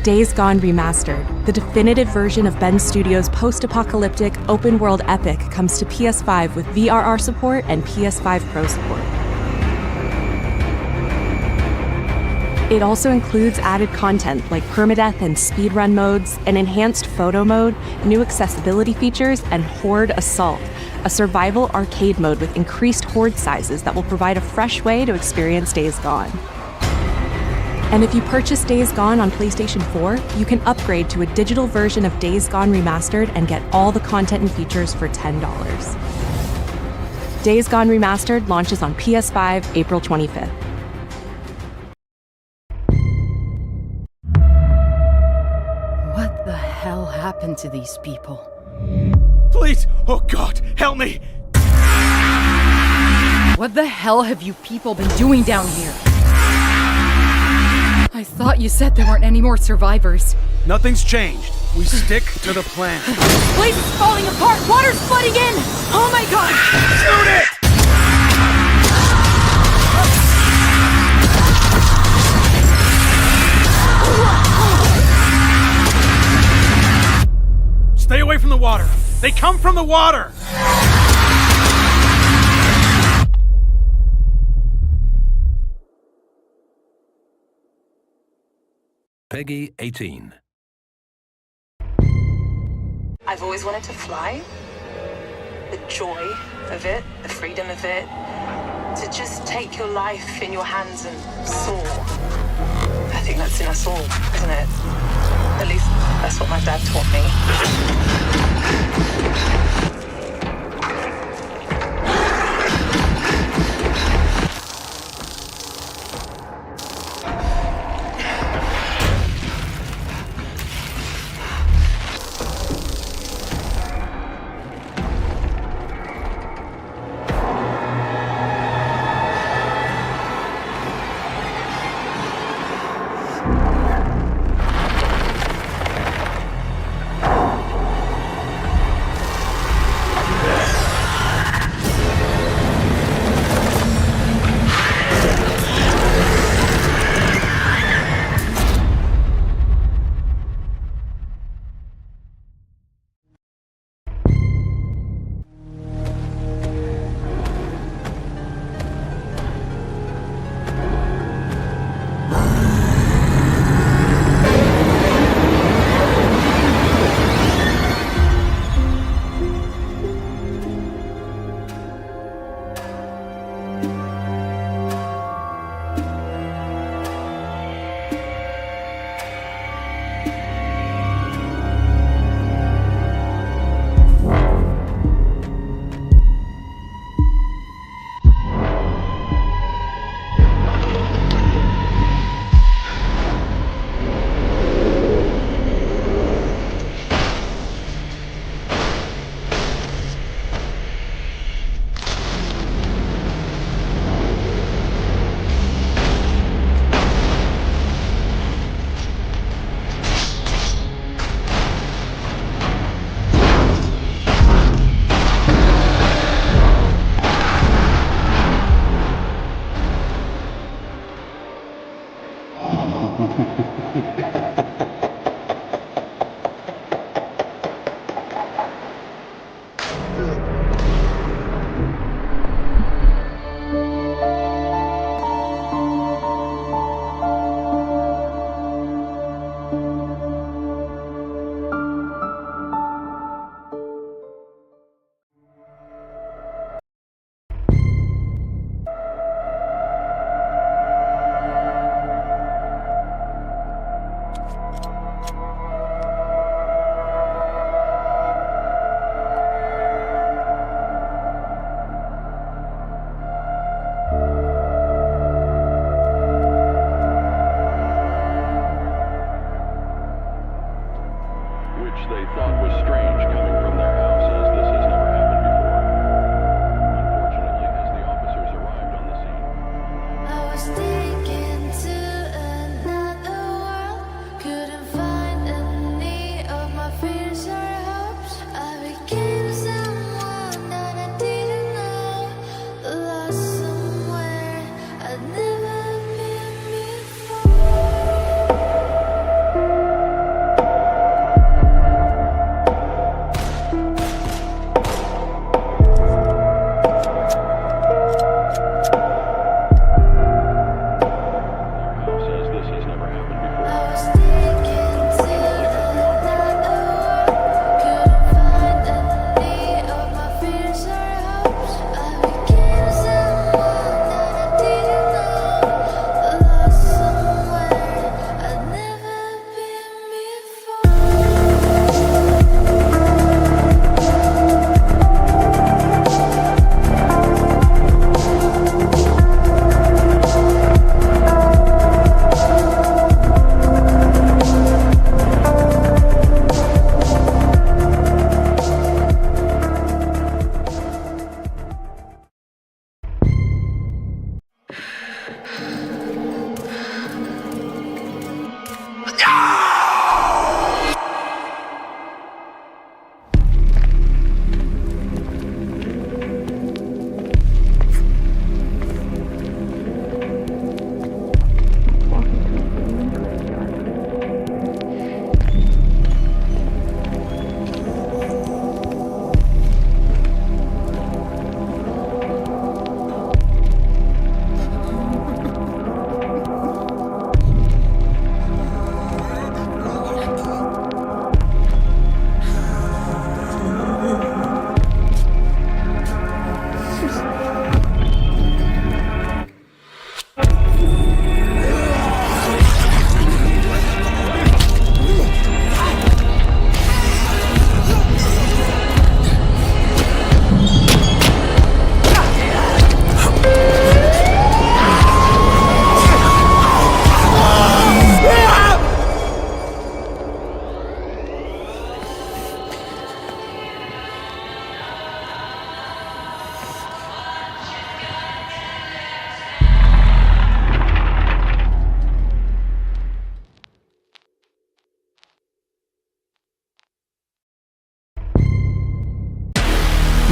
Days Gone Remastered, the definitive version of Bend Studios' post-apocalyptic, open-world epic, comes to PS5 with VRR support and PS5 Pro support. It also includes added content like permadeath and speedrun modes, an enhanced photo mode, new accessibility features, and Horde Assault, a survival arcade mode with increased horde sizes that will provide a fresh way to experience Days Gone. And if you purchase Days Gone on PlayStation 4, you can upgrade to a digital version of Days Gone Remastered and get all the content and features for $10. Days Gone Remastered launches on PS5 April 25th. What the hell happened to these people? Please! Oh God, help me! What the hell have you people been doing down here? I thought you said there weren't any more survivors. Nothing's changed. We stick to the plan. This place is falling apart! Water's flooding in! Oh my god! Shoot it! Stay away from the water! They come from the water! Peggy 18. I've always wanted to fly. The joy of it, the freedom of it. To just take your life in your hands and soar. I think that's in us all, isn't it? At least that's what my dad taught me.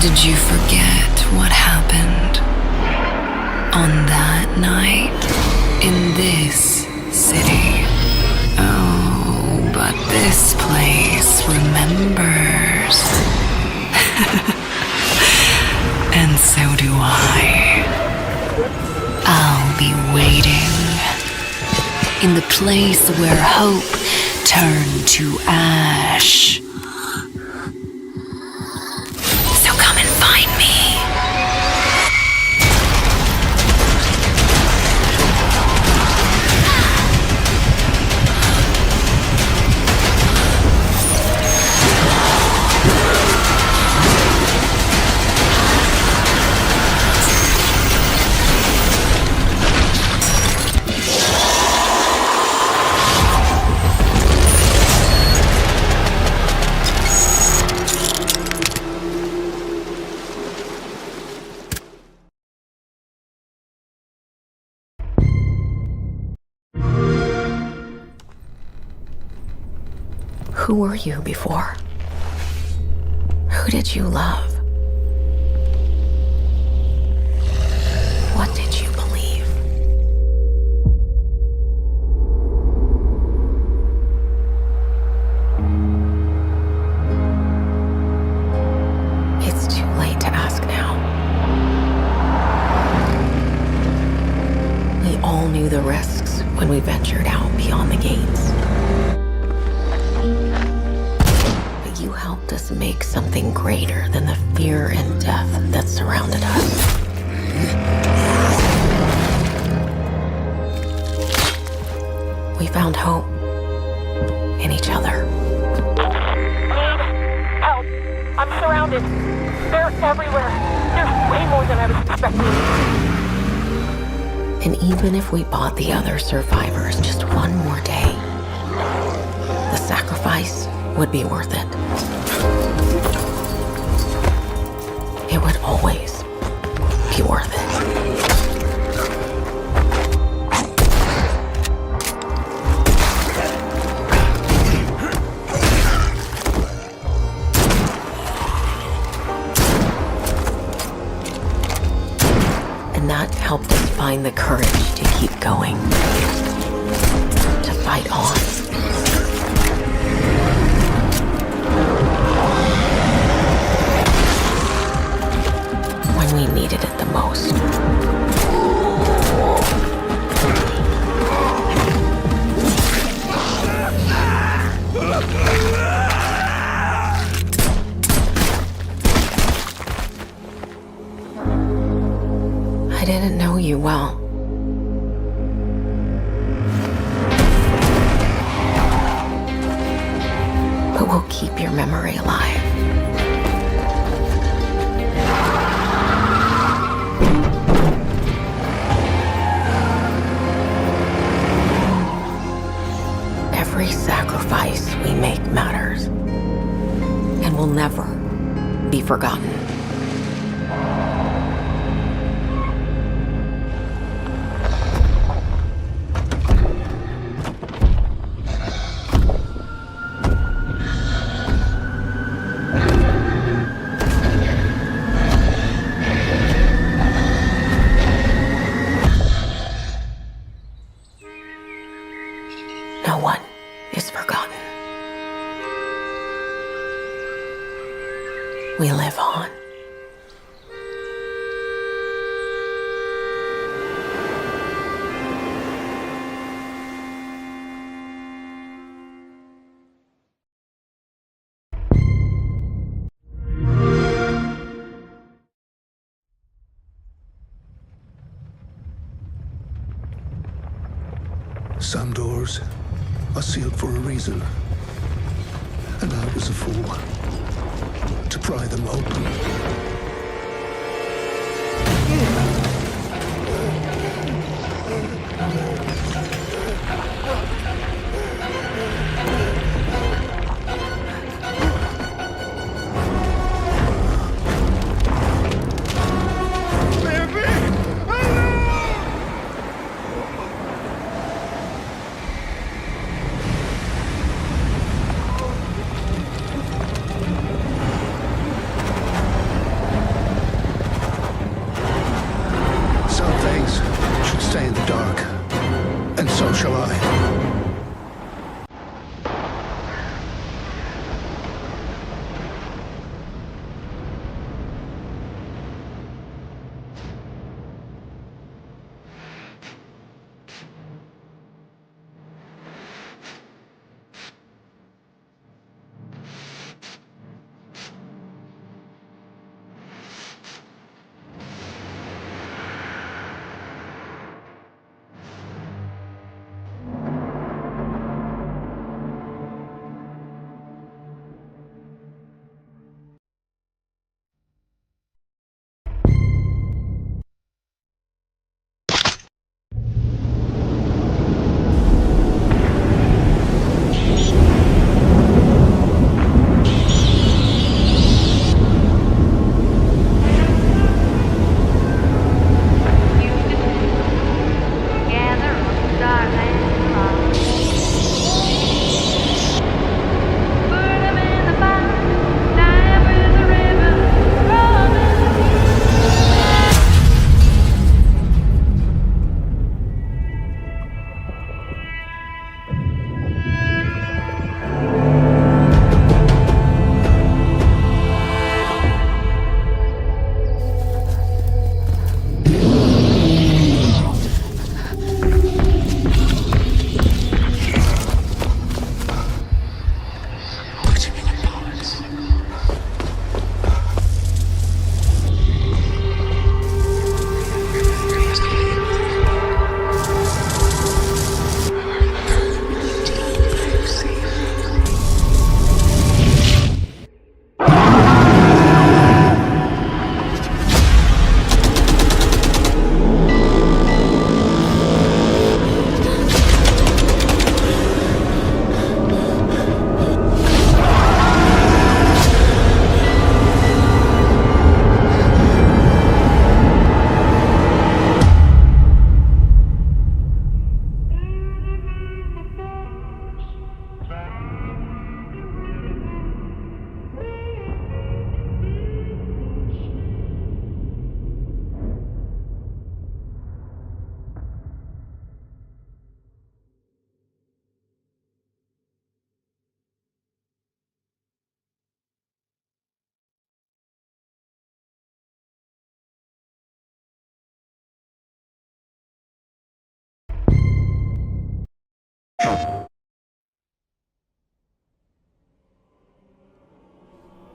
Did you forget what happened on that night in this city? Oh, but this place remembers. And so do I. I'll be waiting in the place where hope turned to ash. So come and find me. Who were you before? Who did you love? What did you believe? It's too late to ask now. We all knew the risks when we ventured out beyond the gates. You helped us make something greater than the fear and death that surrounded us. We found hope in each other. Help! I'm surrounded. They're everywhere. There's way more than I was expecting. And even if we bought the other survivors just one more day, the sacrifice would be worth it. It would always be worth it. And that helped us find the courage to keep going, to fight on. We needed it the most. I didn't know you well. But we'll keep your memory alive. Every sacrifice we make matters and will never be forgotten. No one is forgotten. We live on. Some doors are sealed for a reason. And I was a fool to pry them open.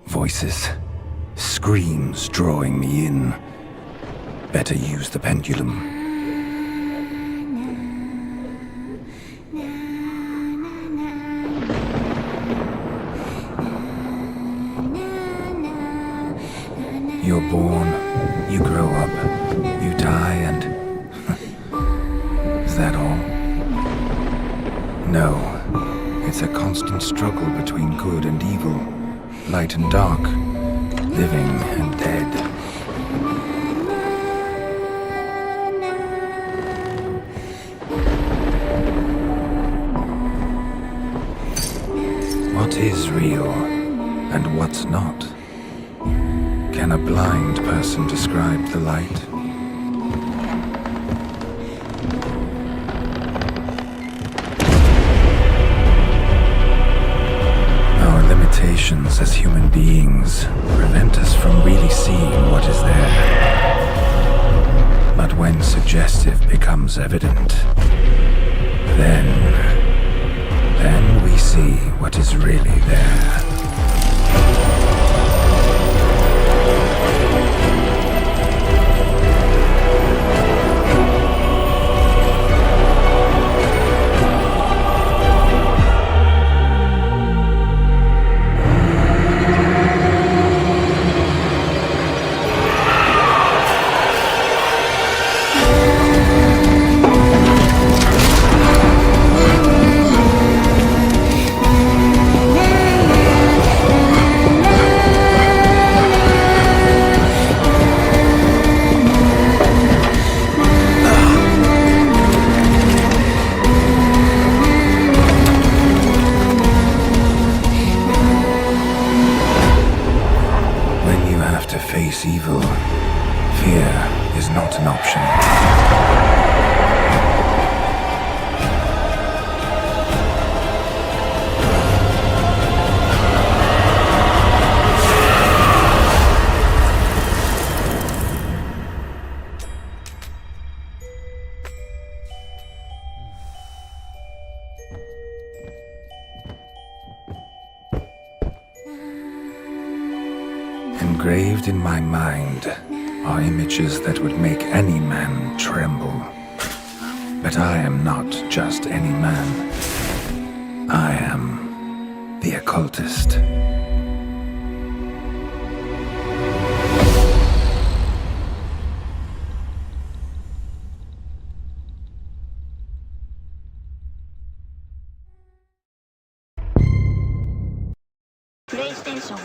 Voices. Screams drawing me in. Better use the pendulum. You're born, you grow up, you die, and... Is that all? No. It's a constant struggle between good and evil, light and dark, living and dead. What is real, and what's not? Can a blind person describe the light? Our limitations as human beings prevent us from really seeing what is there. But when suggestive becomes evident, then we see what is really there. Face evil, fear is not an option. Engraved in my mind are images that would make any man tremble. But I am not just any man. I am the Occultist. PlayStation